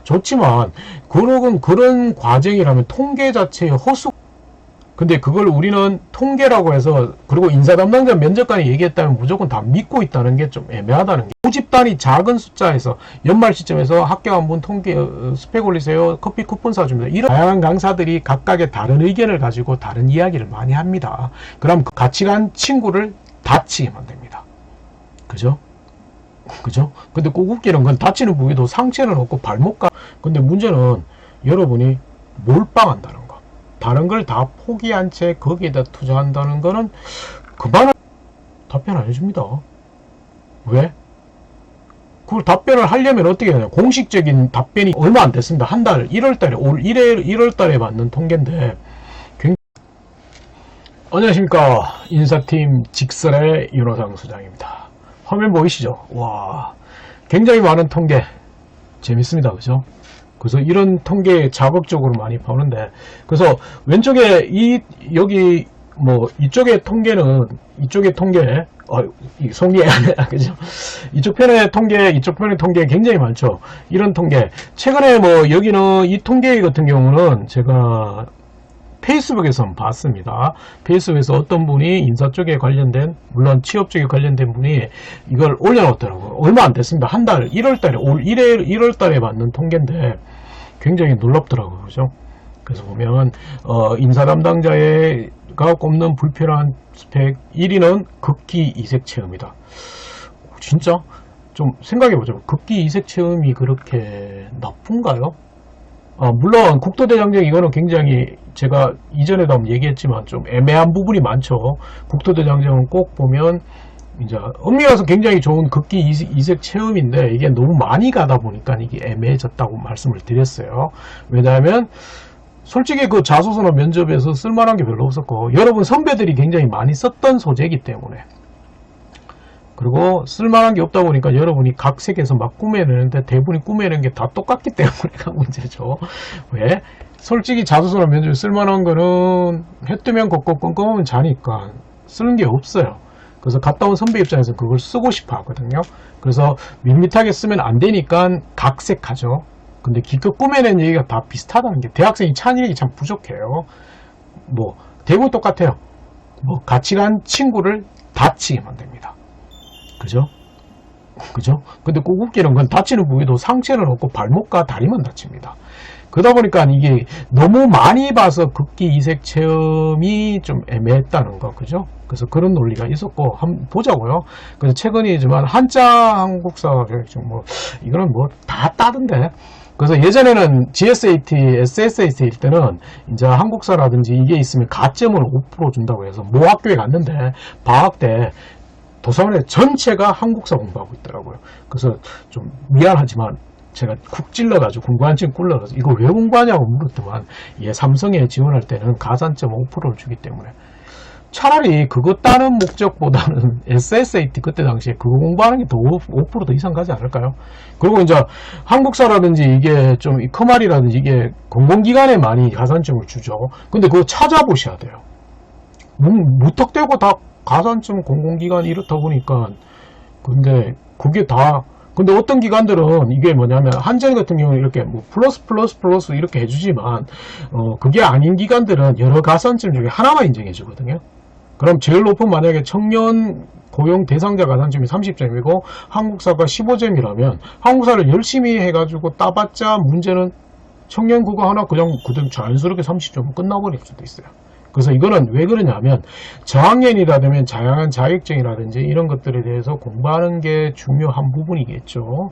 좋지만 그런 과정이라면 통계 자체의 허수. 근데 그걸 우리는 통계라고 해서, 그리고 인사 담당자 면접관이 얘기했다면 무조건 다 믿고 있다는 게 좀 애매하다는 게, 모집 단위 작은 숫자에서 연말 시점에서 합격한 분 통계 스펙 올리세요, 커피 쿠폰 사줍니다, 이런 다양한 강사들이 각각의 다른 의견을 가지고 다른 이야기를 많이 합니다. 그럼 같이 간 친구를 다치게 만듭니다. 그죠? 근데 꼭 웃기는 건 다치는 부위도 상체는 없고 발목과, 근데 문제는 여러분이 몰빵한다는 거, 다른 걸 다 포기한 채 거기에다 투자한다는 거는 그만한 답변 안 해줍니다. 왜? 그걸 답변을 하려면 어떻게 해야 되냐. 공식적인 답변이 얼마 안 됐습니다. 한 달, 1월달에, 올 1월달에 받는 통계인데, 안녕하십니까. 인사팀 직설의 윤호상 소장입니다. 화면 보이시죠? 와, 굉장히 많은 통계. 재밌습니다. 그죠? 그래서 이런 통계 자극적으로 많이 보는데, 그래서 왼쪽에 여기 이쪽의 통계는, 이쪽의 통계, 송리에 그죠? 이쪽 편의 통계 굉장히 많죠. 이런 통계. 최근에 여기는 이 통계 같은 경우는 제가 페이스북에서 봤습니다. 페이스북에서 어떤 분이 인사 쪽에 관련된, 물론 취업 쪽에 관련된 분이 이걸 올려놓았더라고요. 얼마 안 됐습니다. 한 달, 1월달에, 올 1월달에 받는 통계인데 굉장히 놀랍더라고요. 그죠? 그래서 보면, 인사 담당자가 꼽는 불필요한 스펙 1위는 극기 이색 체험이다. 진짜? 좀 생각해보죠. 극기 이색 체험이 그렇게 나쁜가요? 물론 국토대장정 이거는 굉장히, 제가 이전에도 한번 얘기했지만 좀 애매한 부분이 많죠. 국토대장정은 꼭 보면 이제 엄밀해서 굉장히 좋은 극기 이색 체험인데, 이게 너무 많이 가다 보니까 이게 애매해졌다고 말씀을 드렸어요. 왜냐하면 솔직히 그 자소서나 면접에서 쓸만한 게 별로 없었고, 여러분 선배들이 굉장히 많이 썼던 소재이기 때문에, 그리고 쓸만한 게 없다 보니까 여러분이 각색해서 막 꾸며내는데 대부분이 꾸며내는 게 다 똑같기 때문에가 문제죠. 왜? 솔직히 자소서나 면접에 쓸만한 거는 해 뜨면 걷고 껌껌하면 자니까 쓰는 게 없어요. 그래서 갔다 온 선배 입장에서 그걸 쓰고 싶어 하거든요. 그래서 밋밋하게 쓰면 안 되니까 각색하죠. 근데 기껏 꾸며낸 얘기가 다 비슷하다는 게, 대학생이 찬일이 참 부족해요. 대부분 똑같아요. 같이 간 친구를 다치게 만듭니다. 그죠? 근데 꼭 웃기는 건 다치는 부위도 상체는 없고 발목과 다리만 다칩니다. 그러다 보니까 이게 너무 많이 봐서 극기 이색 체험이 좀 애매했다는 거. 그죠? 그래서 그런 논리가 있었고, 한번 보자고요. 그래서 최근이지만 한자 한국사 자격증 이거는 다 따던데. 그래서 예전에는 GSAT, SSAT일 때는 이제 한국사라든지 이게 있으면 가점을 5% 준다고 해서 모 학교에 갔는데 방학 때 도서관에 전체가 한국사 공부하고 있더라고요. 그래서 좀 미안하지만 제가 쿡 찔러가지고 공부한증 꿀러가지고 이거 왜 공부하냐고 물었더만, 삼성에 지원할 때는 가산점 5%를 주기 때문에. 차라리 그거 따는 목적보다는 SSAT 그때 당시에 그거 공부하는 게 더 5% 더 이상 가지 않을까요? 그리고 이제 한국사라든지 이게 좀 커말이라든지 이게 공공기관에 많이 가산점을 주죠. 근데 그거 찾아보셔야 돼요. 무턱대고 다 가산점 공공기관 이렇다 보니까. 근데 그게 다, 근데 어떤 기관들은 이게 뭐냐면, 한전 같은 경우는 이렇게 플러스 이렇게 해주지만, 그게 아닌 기관들은 여러 가산점 중에 하나만 인정해 주거든요. 그럼 제일 높은, 만약에 청년 고용 대상자 가산점이 30점이고 한국사가 15점이라면 한국사를 열심히 해가지고 따봤자 문제는 청년 그거 하나 그냥 자연스럽게 30점은 끝나버릴 수도 있어요. 그래서 이거는 왜 그러냐면, 저학년이라면 다양한 자격증이라든지 이런 것들에 대해서 공부하는 게 중요한 부분이겠죠.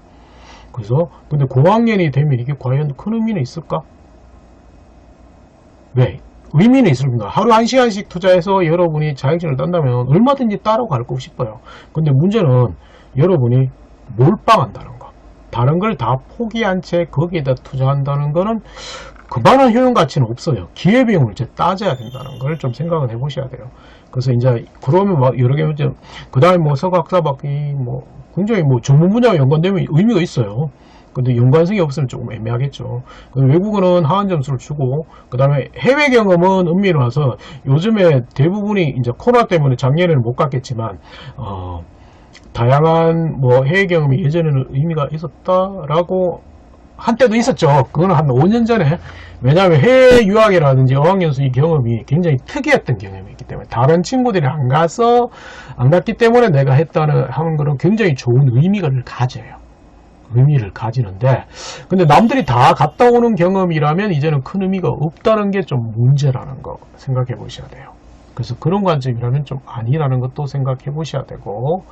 그래서 근데 고학년이 되면 이게 과연 큰 의미는 있을까? 왜? 의미는 있습니다. 하루 1시간씩 투자해서 여러분이 자격증을 딴다면 얼마든지 따라가고 싶어요. 근데 문제는 여러분이 몰빵한다는 거, 다른 걸 다 포기한 채 거기에다 투자한다는 거는 그만한 효용 가치는 없어요. 기회비용을 이제 따져야 된다는 걸 좀 생각을 해보셔야 돼요. 그래서 이제 그러면 여러 개 문제, 그 다음에 석학사박이 굉장히 전문 분야와 연관되면 의미가 있어요. 근데 연관성이 없으면 조금 애매하겠죠. 외국어는 하한 점수를 주고, 그 다음에 해외 경험은 은밀히 와서, 요즘에 대부분이 이제 코로나 때문에 작년에는 못 갔겠지만, 다양한 해외 경험이 예전에는 의미가 있었다라고 한때도 있었죠. 그건 한 5년 전에. 왜냐하면 해외 유학이라든지 어학연수 이 경험이 굉장히 특이했던 경험이기 때문에 다른 친구들이 안 갔기 때문에 내가 하는 거는 굉장히 좋은 의미를 가져요. 의미를 가지는데, 근데 남들이 다 갔다 오는 경험이라면 이제는 큰 의미가 없다는 게 좀 문제라는 거 생각해 보셔야 돼요. 그래서 그런 관점이라면 좀 아니라는 것도 생각해 보셔야 되고,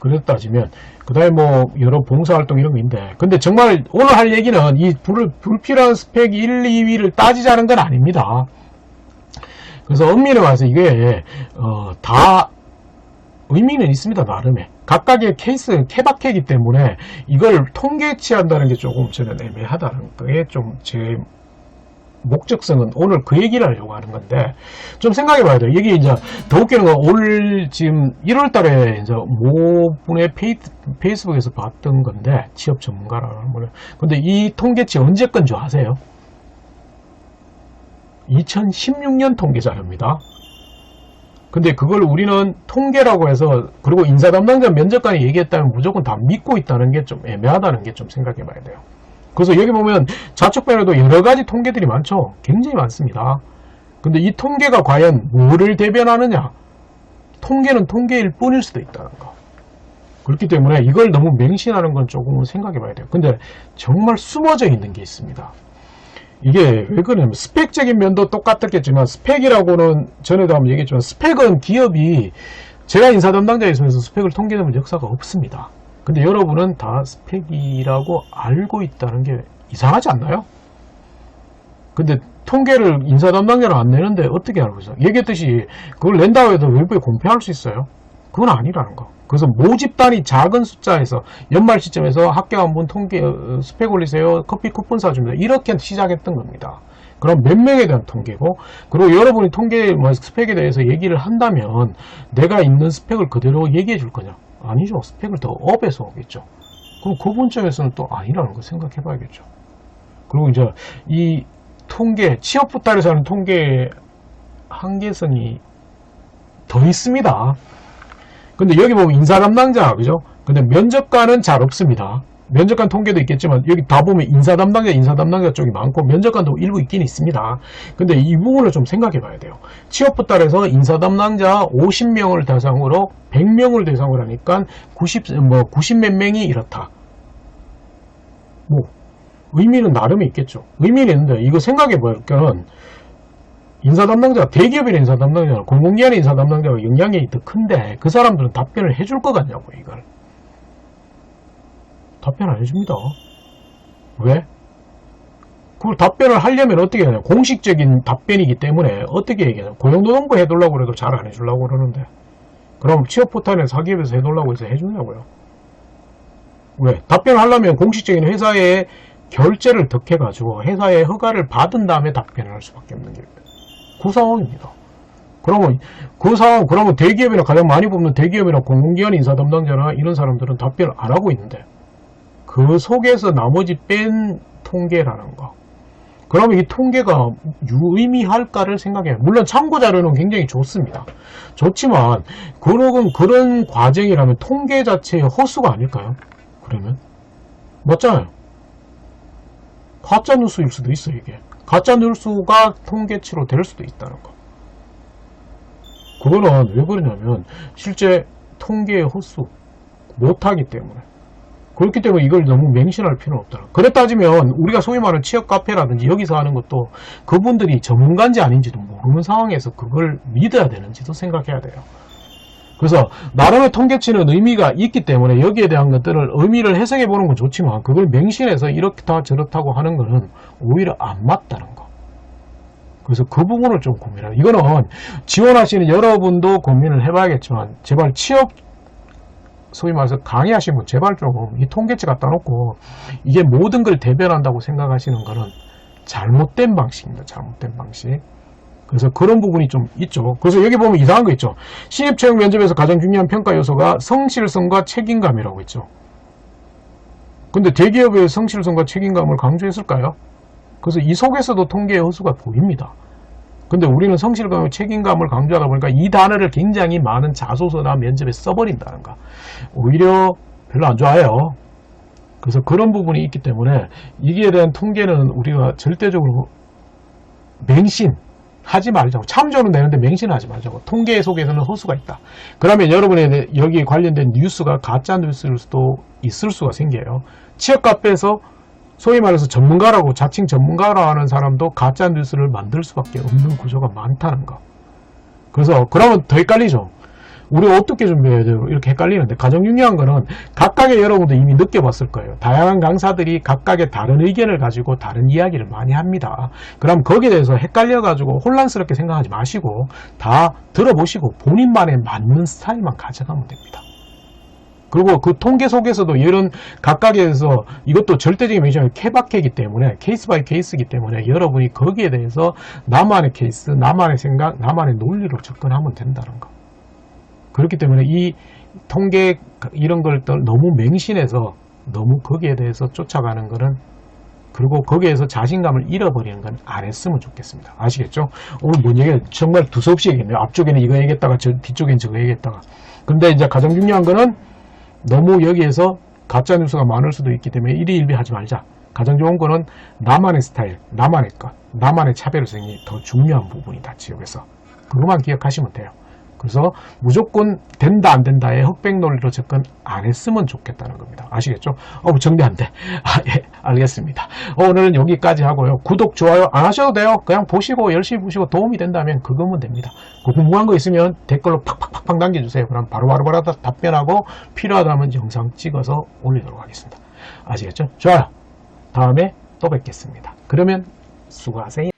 그렇다 따지면 그 다음에 뭐 여러 봉사활동 이런 거 있는데, 근데 정말 오늘 할 얘기는 이 불필요한 스펙 1, 2위를 따지자는 건 아닙니다. 그래서 엄밀히 말해서 이게 다 의미는 있습니다. 나름의 각각의 케이스 케바케이기 때문에 이걸 통계치한다는 게 조금 저는 애매하다는 게 좀 제 목적성은 오늘 그 얘기를 하려고 하는 건데, 좀 생각해 봐야 돼요. 이게 이제 더 웃기는 건 올 지금 1월 달에 이제 모분의 페이스북에서 봤던 건데, 취업 전문가라는 분을. 근데 이 통계치 언제 건 줄 아세요? 2016년 통계 자료입니다. 근데 그걸 우리는 통계라고 해서, 그리고 인사 담당자 면접관이 얘기했다면 무조건 다 믿고 있다는 게 좀 애매하다는 게 좀 생각해 봐야 돼요. 그래서 여기 보면 좌측편에도 여러 가지 통계들이 많죠. 굉장히 많습니다. 근데 이 통계가 과연 뭐를 대변하느냐? 통계는 통계일 뿐일 수도 있다는 거. 그렇기 때문에 이걸 너무 맹신하는 건 조금 생각해 봐야 돼요. 근데 정말 숨어져 있는 게 있습니다. 이게 왜 그러냐면 스펙적인 면도 똑같았겠지만, 스펙이라고는 전에도 한번 얘기했지만, 스펙은 기업이, 제가 인사 담당자에 있으면서 스펙을 통계해본 역사가 없습니다. 근데 여러분은 다 스펙이라고 알고 있다는 게 이상하지 않나요? 근데 통계를 인사 담당자는 안 내는데 어떻게 알고 있어요? 얘기했듯이 그걸 낸다고 해도 외부에 공표할 수 있어요? 그건 아니라는 거. 그래서 모집단이 작은 숫자에서 연말 시점에서 합격한 분 통계 스펙 올리세요, 커피 쿠폰 사줍니다, 이렇게 시작했던 겁니다. 그럼 몇 명에 대한 통계고, 그리고 여러분이 통계 스펙에 대해서 얘기를 한다면 내가 있는 스펙을 그대로 얘기해 줄 거냐? 아니죠. 스펙을 더 업해서 오겠죠. 그럼 그분점에서는 또 아니라는 거 생각해 봐야겠죠. 그리고 이제 이 통계, 취업 포탈에서 하는 통계 한계성이 더 있습니다. 근데 여기 보면 인사 담당자, 그죠? 근데 면접관은 잘 없습니다. 면접관 통계도 있겠지만, 여기 다 보면 인사 담당자 쪽이 많고, 면접관도 일부 있긴 있습니다. 근데 이 부분을 좀 생각해 봐야 돼요. 취업 포탈에서 인사 담당자 50명을 대상으로 100명을 대상으로 하니까 90 몇 명이 이렇다. 뭐, 의미는 나름이 있겠죠. 의미는 있는데, 이거 생각해 보니까, 인사 담당자, 대기업의 인사 담당자나 공공기관의 인사 담당자가 영향력이 더 큰데, 그 사람들은 답변을 해줄 것 같냐고, 이걸. 답변 안 해줍니다. 왜? 그걸 답변을 하려면 어떻게 하냐? 공식적인 답변이기 때문에 어떻게 얘기하냐? 고용노동부 해달라고 그래도 잘 안 해주려고 그러는데, 그럼 취업 포탈에 사기업에서 해달라고 해서 해주냐고요? 왜? 답변을 하려면 공식적인 회사의 결재를 덕해가지고 회사의 허가를 받은 다음에 답변을 할 수밖에 없는 게 그 상황입니다. 그러면 그 상황, 그러면 대기업이나 가장 많이 뽑는 대기업이나 공공기관 인사 담당자나 이런 사람들은 답변을 안 하고 있는데, 그 속에서 나머지 뺀 통계라는 거. 그러면 이 통계가 유의미할까를 생각해요. 물론 참고자료는 굉장히 좋습니다. 좋지만, 그런 과정이라면 통계 자체의 허수가 아닐까요? 그러면? 맞잖아요. 가짜뉴스일 수도 있어요, 이게. 가짜뉴스가 통계치로 될 수도 있다는 거. 그거는 왜 그러냐면, 실제 통계의 허수 못하기 때문에. 그렇기 때문에 이걸 너무 맹신할 필요는 없다. 그래 따지면 우리가 소위 말하는 취업 카페라든지 여기서 하는 것도 그분들이 전문가인지 아닌지도 모르는 상황에서 그걸 믿어야 되는지도 생각해야 돼요. 그래서 나름의 통계치는 의미가 있기 때문에 여기에 대한 것들을 의미를 해석해 보는 건 좋지만, 그걸 맹신해서 이렇다 저렇다고 하는 것은 오히려 안 맞다는 거. 그래서 그 부분을 좀 고민해요. 이거는 지원하시는 여러분도 고민을 해봐야겠지만, 제발 취업 소위 말해서 강의하시는 분 제발 좀 이 통계치 갖다 놓고 이게 모든 걸 대변한다고 생각하시는 거는 잘못된 방식입니다. 잘못된 방식. 그래서 그런 부분이 좀 있죠. 그래서 여기 보면 이상한 거 있죠. 신입채용 면접에서 가장 중요한 평가 요소가 성실성과 책임감이라고 있죠. 근데 대기업의 성실성과 책임감을 강조했을까요? 그래서 이 속에서도 통계의 허수가 보입니다. 근데 우리는 성실감과 책임감을 강조하다 보니까 이 단어를 굉장히 많은 자소서나 면접에 써버린다는 거. 오히려 별로 안 좋아해요. 그래서 그런 부분이 있기 때문에 이기에 대한 통계는 우리가 절대적으로 맹신하지 말자고. 참조는 되는데 맹신하지 말자고. 통계 속에서는 허수가 있다. 그러면 여러분의 여기 관련된 뉴스가 가짜 뉴스일 수도 있을 수가 생겨요. 취업 카페에서 소위 말해서 전문가라고 자칭 전문가라 하는 사람도 가짜 뉴스를 만들 수밖에 없는 구조가 많다는 거. 그래서 그러면 더 헷갈리죠. 우리 어떻게 준비해야 돼요? 이렇게 헷갈리는데, 가장 중요한 거는 각각의 여러분도 이미 느껴봤을 거예요. 다양한 강사들이 각각의 다른 의견을 가지고 다른 이야기를 많이 합니다. 그럼 거기에 대해서 헷갈려가지고 혼란스럽게 생각하지 마시고 다 들어보시고 본인만의 맞는 스타일만 가져가면 됩니다. 그리고 그 통계 속에서도 이런 각각에서 이것도 절대적인 맹신이 케바케이기 때문에 케이스 바이 케이스이기 때문에 여러분이 거기에 대해서 나만의 케이스, 나만의 생각, 나만의 논리로 접근하면 된다는 거. 그렇기 때문에 이 통계 이런 걸 너무 맹신해서 너무 거기에 대해서 쫓아가는 거는, 그리고 거기에서 자신감을 잃어버리는 건 안 했으면 좋겠습니다. 아시겠죠? 오늘 뭔 얘기예요? 정말 두서없이 얘기했네요. 앞쪽에는 이거 얘기했다가 뒤쪽에는 저거 얘기했다가. 근데 이제 가장 중요한 거는 너무 여기에서 가짜 뉴스가 많을 수도 있기 때문에 일희일비하지 말자. 가장 좋은 거는 나만의 스타일, 나만의 것, 나만의 차별성이 더 중요한 부분이다. 지역에서 그것만 기억하시면 돼요. 그래서 무조건 된다 안 된다의 흑백 논리로 접근 안 했으면 좋겠다는 겁니다. 아시겠죠? 정리 안 돼. 예, 알겠습니다. 오늘은 여기까지 하고요. 구독, 좋아요 안 하셔도 돼요. 그냥 보시고 열심히 보시고 도움이 된다면 그거면 됩니다. 궁금한 거 있으면 댓글로 팍팍팍팍 남겨주세요. 그럼 바로바로 답변하고 필요하다면 영상 찍어서 올리도록 하겠습니다. 아시겠죠? 좋아요. 다음에 또 뵙겠습니다. 그러면 수고하세요.